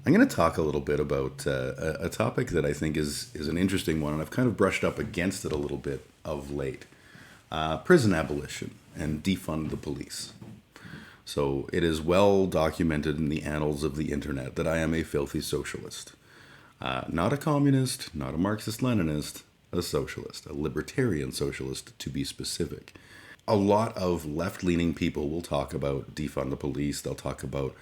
I'm going to talk a little bit about a topic that I think is an interesting one, and I've kind of brushed up against it a little bit of late. Prison abolition and defund the police. So it is well documented in the annals of the internet that I am a filthy socialist. Not a communist, not a Marxist-Leninist, a socialist, a libertarian socialist to be specific. A lot of left-leaning people will talk about defund the police. They'll talk about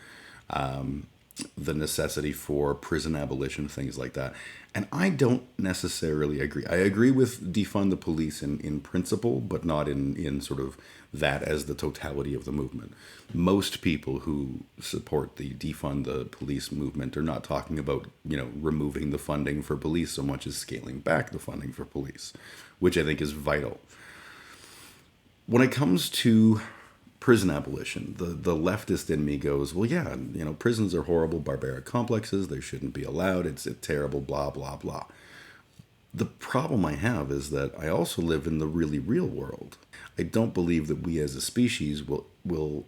the necessity for prison abolition, things like that. And I don't necessarily agree. I agree with defund the police in principle, but not in sort of that as the totality of the movement. Most people who support the defund the police movement are not talking about, removing the funding for police so much as scaling back the funding for police, which I think is vital. When it comes to prison abolition, the leftist in me goes, well, yeah, prisons are horrible, barbaric complexes. They shouldn't be allowed. It's terrible, blah, blah, blah. The problem I have is that I also live in the really real world. I don't believe that we as a species will,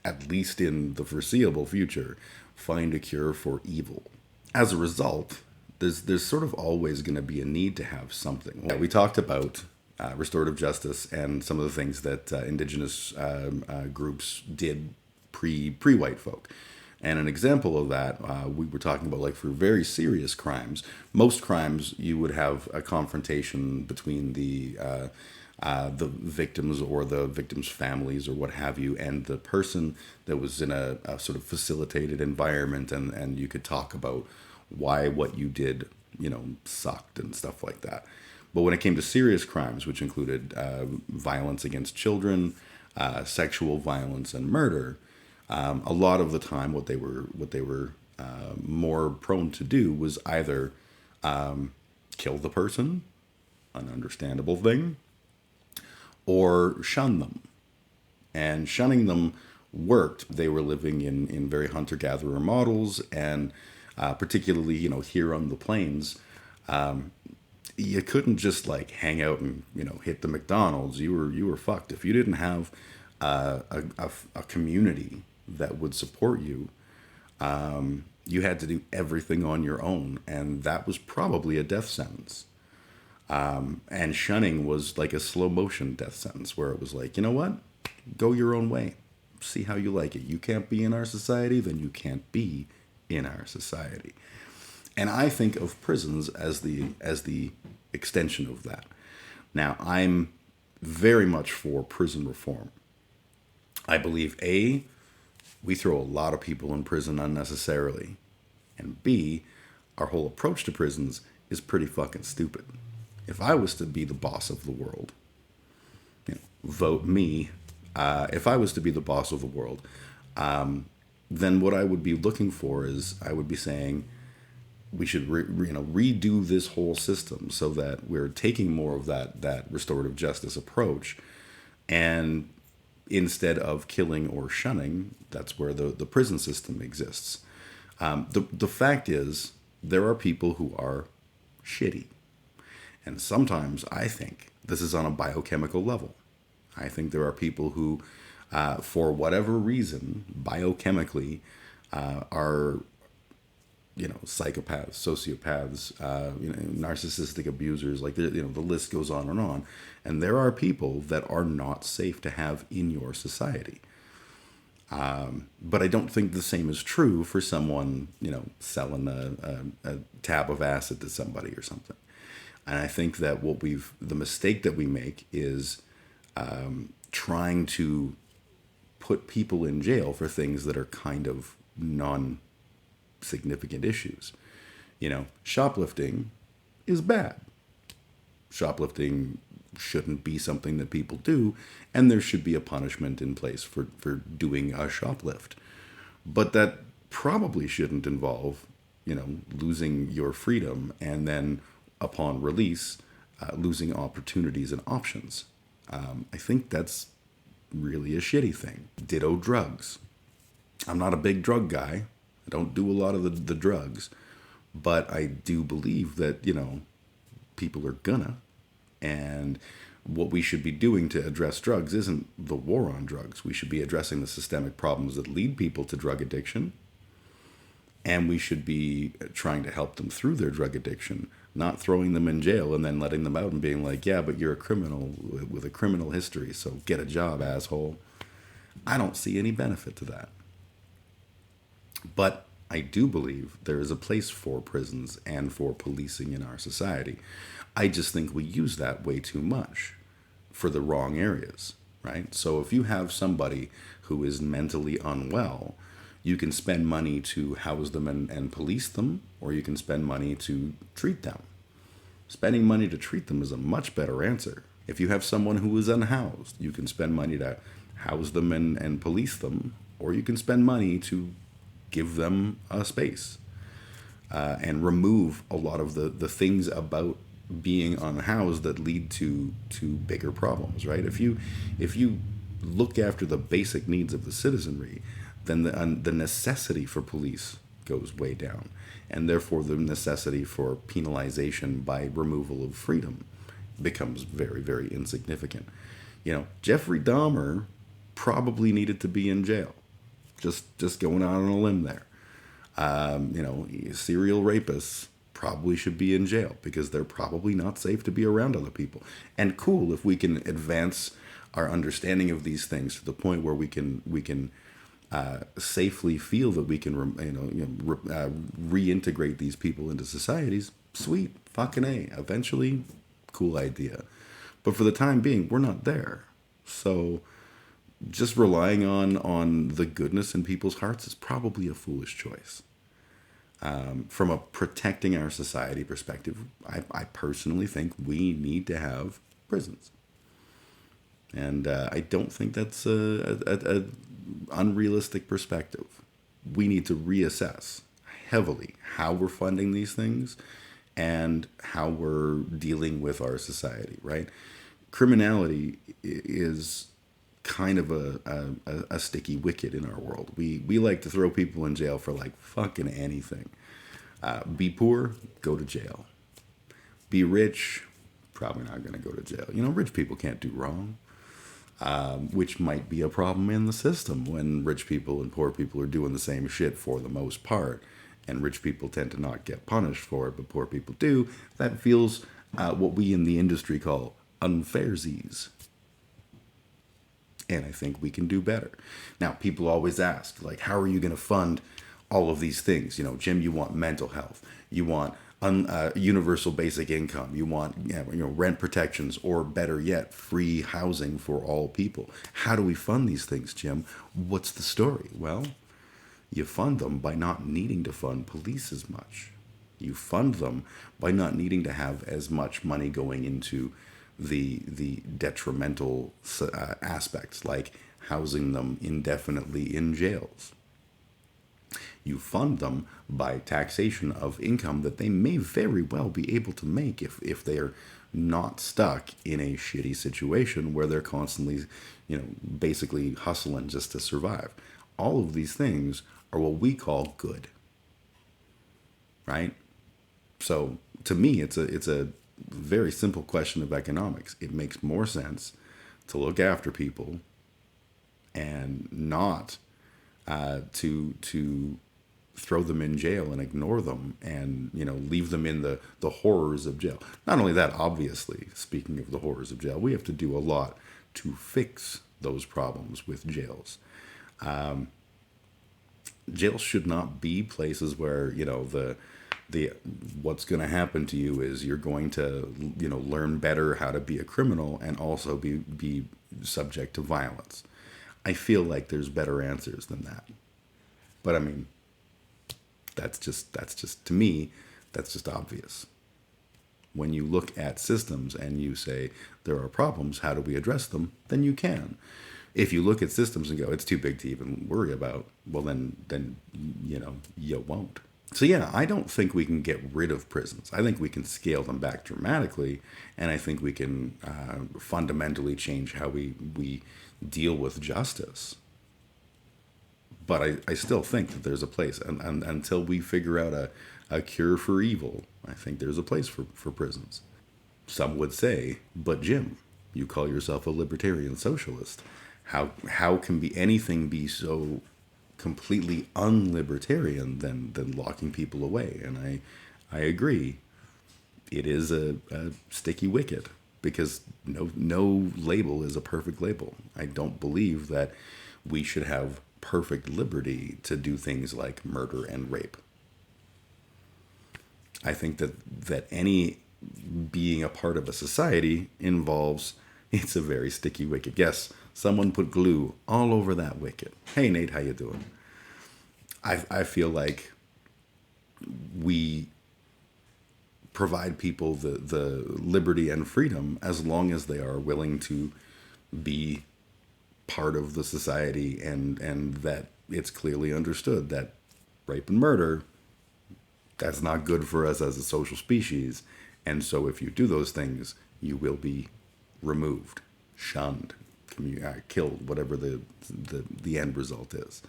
at least in the foreseeable future, find a cure for evil. As a result, there's sort of always going to be a need to have something. We talked about restorative justice and some of the things that indigenous groups did pre-white folk. And an example of that, we were talking about, like, for very serious crimes. Most crimes, you would have a confrontation between the victims or the victims' families or what have you, and the person that was in a sort of facilitated environment, and you could talk about why what you did, sucked and stuff like that. But when it came to serious crimes, which included violence against children, sexual violence, and murder, a lot of the time, what they were more prone to do was either kill the person, an understandable thing, or shun them. And shunning them worked. They were living in very hunter-gatherer models, and particularly, here on the plains, you couldn't just like hang out and hit the McDonald's. You were fucked if you didn't have a community that would support you. You had to do everything on your own, and that was probably a death sentence. And shunning was like a slow motion death sentence, where it was like, you know what, go your own way, see how you like it. You can't be in our society, then you can't be in our society. And I think of prisons as the extension of that. Now, I'm very much for prison reform. I believe, A, we throw a lot of people in prison unnecessarily. And B, our whole approach to prisons is pretty fucking stupid. If I was to be the boss of the world, vote me. If I was to be the boss of the world, then what I would be looking for is, I would be saying, we should redo this whole system so that we're taking more of that restorative justice approach, and instead of killing or shunning, that's where the prison system exists. The fact is, there are people who are shitty, and sometimes I think this is on a biochemical level. I think there are people who, for whatever reason, biochemically, are psychopaths, sociopaths, narcissistic abusers, like, the list goes on and on. And there are people that are not safe to have in your society. But I don't think the same is true for someone, selling a tab of acid to somebody or something. And I think that the mistake that we make is trying to put people in jail for things that are kind of non-significant issues. Shoplifting is bad. Shoplifting shouldn't be something that people do, and there should be a punishment in place for doing a shoplift. But that probably shouldn't involve, losing your freedom and then upon release, losing opportunities and options. I think that's really a shitty thing. Ditto drugs. I'm not a big drug guy. I don't do a lot of the drugs, but I do believe that, people are gonna. And what we should be doing to address drugs isn't the war on drugs. We should be addressing the systemic problems that lead people to drug addiction. And we should be trying to help them through their drug addiction, not throwing them in jail and then letting them out and being like, yeah, but you're a criminal with a criminal history, so get a job, asshole. I don't see any benefit to that. But I do believe there is a place for prisons and for policing in our society. I just think we use that way too much for the wrong areas, right? So if you have somebody who is mentally unwell, you can spend money to house them and police them, or you can spend money to treat them. Spending money to treat them is a much better answer. If you have someone who is unhoused, you can spend money to house them and police them, or you can spend money to give them a space and remove a lot of the things about being unhoused that lead to bigger problems, right? If you look after the basic needs of the citizenry, then the necessity for police goes way down, and therefore the necessity for penalization by removal of freedom becomes very, very insignificant. Jeffrey Dahmer probably needed to be in jail. Just going out on a limb there. Serial rapists probably should be in jail because they're probably not safe to be around other people. And cool if we can advance our understanding of these things to the point where we can safely feel that we can reintegrate these people into societies. Sweet, fucking A. Eventually, cool idea. But for the time being, we're not there. So just relying on the goodness in people's hearts is probably a foolish choice. From a protecting our society perspective, I personally think we need to have prisons. And I don't think that's a unrealistic perspective. We need to reassess heavily how we're funding these things and how we're dealing with our society, right? Criminality is kind of a sticky wicket in our world. We like to throw people in jail for like fucking anything. Be poor, go to jail. Be rich, probably not going to go to jail. Rich people can't do wrong, which might be a problem in the system when rich people and poor people are doing the same shit for the most part, and rich people tend to not get punished for it, but poor people do. That feels what we in the industry call unfairsies. And I think we can do better. Now, people always ask, like, how are you going to fund all of these things? Jim, you want mental health. You want universal basic income. You want rent protections, or better yet, free housing for all people. How do we fund these things, Jim? What's the story? Well, you fund them by not needing to fund police as much. You fund them by not needing to have as much money going into the detrimental aspects, like housing them indefinitely in jails. You fund them by taxation of income that they may very well be able to make if they're not stuck in a shitty situation where they're constantly, basically hustling just to survive. All of these things are what we call good, right? So to me, it's a very simple question of economics. It makes more sense to look after people and not to throw them in jail and ignore them and leave them in the horrors of jail. Not only that, obviously, speaking of the horrors of jail, we have to do a lot to fix those problems with jails. Jails should not be places where the what's going to happen to you is you're going to learn better how to be a criminal and also be subject to violence. I feel like there's better answers than that. But I mean, that's just to me, that's just obvious. When you look at systems and you say there are problems, how do we address them? Then you can. If you look at systems and go, it's too big to even worry about, well then you won't. So yeah, I don't think we can get rid of prisons. I think we can scale them back dramatically, and I think we can fundamentally change how we deal with justice. But I still think that there's a place, and until we figure out a cure for evil, I think there's a place for prisons. Some would say, but Jim, you call yourself a libertarian socialist. How can anything be so completely unlibertarian than locking people away. And I agree. It is a sticky wicket because no label is a perfect label. I don't believe that we should have perfect liberty to do things like murder and rape. I think that any being a part of a society involves, it's a very sticky wicket. Yes, someone put glue all over that wicket. Hey Nate, how you doing? I feel like we provide people the liberty and freedom as long as they are willing to be part of the society, and that it's clearly understood that rape and murder, that's not good for us as a social species. And so if you do those things, you will be removed, shunned, killed, whatever the end result is.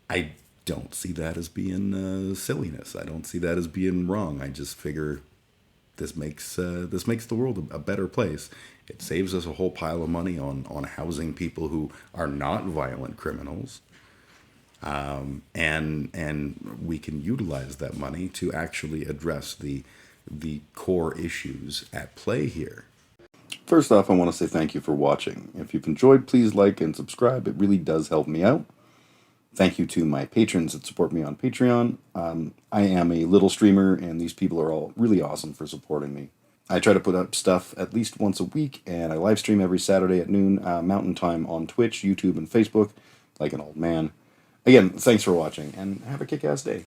I don't see that as being silliness. I don't see that as being wrong. I just figure this makes the world a better place. It saves us a whole pile of money on housing people who are not violent criminals, and we can utilize that money to actually address the core issues at play here. First off, I want to say thank you for watching. If you've enjoyed, please like and subscribe. It really does help me out. Thank you to my patrons that support me on Patreon. I am a little streamer, and these people are all really awesome for supporting me. I try to put up stuff at least once a week, and I live stream every Saturday at noon Mountain Time on Twitch, YouTube, and Facebook, like an old man. Again, thanks for watching, and have a kick-ass day.